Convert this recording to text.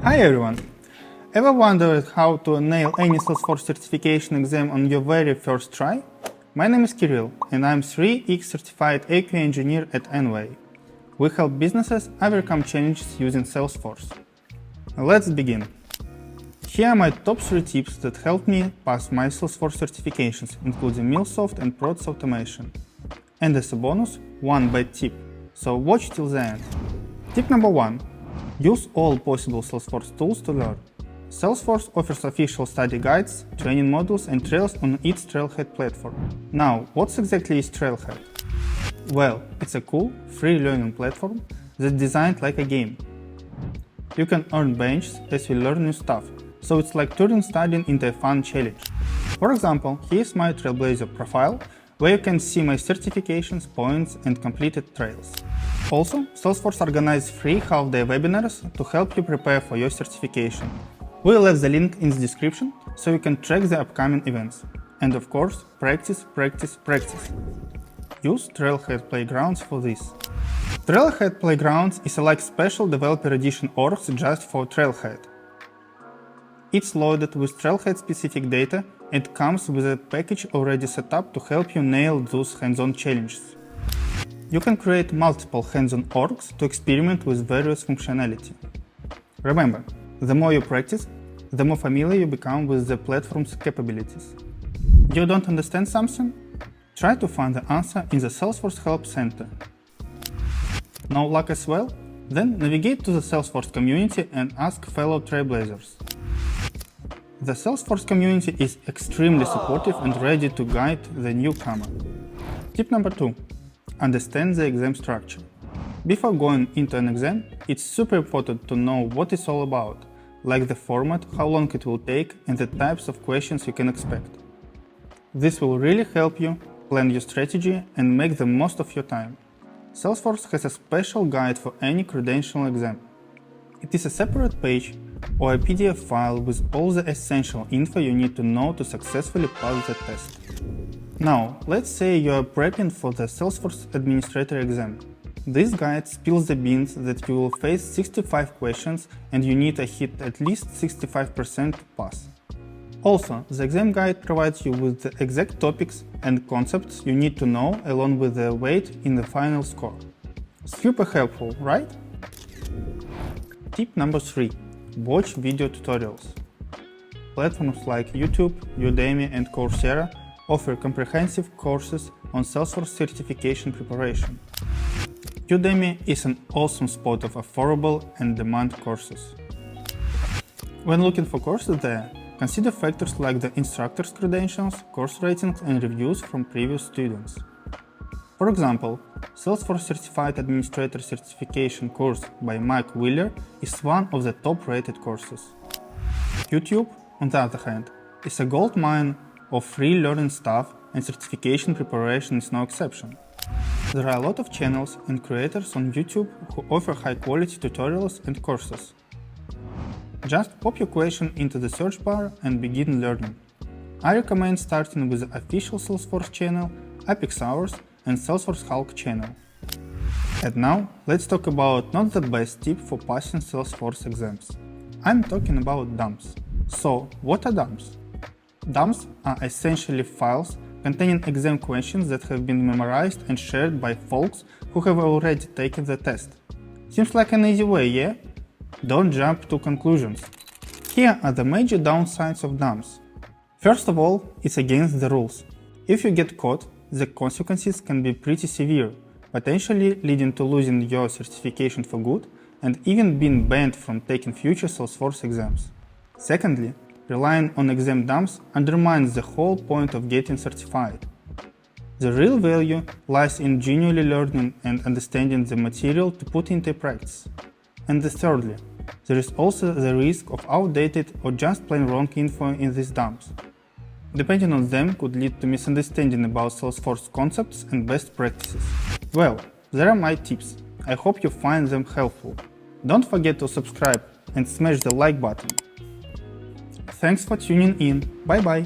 Hi everyone! Ever wondered how to nail any Salesforce certification exam on your very first try? My name is Kirill and I'm 3X certified AQ engineer at ENWAY. We help businesses overcome challenges using Salesforce. Let's begin. Here are my top 3 tips that helped me pass my Salesforce certifications, including Mulesoft and Process Automation. And as a bonus, one bad tip, so watch till the end. Tip number 1. Use all possible Salesforce tools to learn. Salesforce offers official study guides, training modules and trails on its Trailhead platform. Now, what exactly is Trailhead? Well, it's a cool, free learning platform that's designed like a game. You can earn badges as you learn new stuff, so it's like turning studying into a fun challenge. For example, here's my Trailblazer profile, where you can see my certifications, points and completed trails. Also, Salesforce organizes free half-day webinars to help you prepare for your certification. We'll leave the link in the description so you can track the upcoming events. And of course, practice, practice, practice. Use Trailhead Playgrounds for this. Trailhead Playgrounds is a like special developer edition orgs just for Trailhead. It's loaded with Trailhead specific data and comes with a package already set up to help you nail those hands-on challenges. You can create multiple hands-on orgs to experiment with various functionality. Remember, the more you practice, the more familiar you become with the platform's capabilities. You don't understand something? Try to find the answer in the Salesforce Help Center. No luck as well? Then navigate to the Salesforce Community and ask fellow Trailblazers. The Salesforce Community is extremely supportive and ready to guide the newcomer. Tip number 2. Understand the exam structure. Before going into an exam, it's super important to know what it's all about, like the format, how long it will take, and the types of questions you can expect. This will really help you plan your strategy and make the most of your time. Salesforce has a special guide for any credential exam. It is a separate page or a PDF file with all the essential info you need to know to successfully pass the test. Now, let's say you are prepping for the Salesforce Administrator exam. This guide spills the beans that you will face 65 questions and you need to hit at least 65% to pass. Also, the exam guide provides you with the exact topics and concepts you need to know along with the weight in the final score. Super helpful, right? Tip number 3. Watch video tutorials. Platforms like YouTube, Udemy and Coursera offer comprehensive courses on Salesforce certification preparation. Udemy is an awesome spot of affordable and demand courses. When looking for courses there, consider factors like the instructor's credentials, course ratings and reviews from previous students. For example, Salesforce Certified Administrator Certification course by Mike Wheeler is one of the top-rated courses. YouTube, on the other hand, is a goldmine of free learning stuff and certification preparation is no exception. There are a lot of channels and creators on YouTube who offer high-quality tutorials and courses. Just pop your question into the search bar and begin learning. I recommend starting with the official Salesforce channel, Apex Hours and Salesforce Hulk channel. And now, let's talk about not the best tip for passing Salesforce exams. I'm talking about dumps. So, what are dumps? Dumps are essentially files containing exam questions that have been memorized and shared by folks who have already taken the test. Seems like an easy way, yeah? Don't jump to conclusions. Here are the major downsides of dumps. First of all, it's against the rules. If you get caught, the consequences can be pretty severe, potentially leading to losing your certification for good and even being banned from taking future Salesforce exams. Secondly, relying on exam dumps undermines the whole point of getting certified. The real value lies in genuinely learning and understanding the material to put into practice. And thirdly, there is also the risk of outdated or just plain wrong info in these dumps. Depending on them could lead to misunderstanding about Salesforce concepts and best practices. Well, there are my tips. I hope you find them helpful. Don't forget to subscribe and smash the like button. Thanks for tuning in. Bye bye.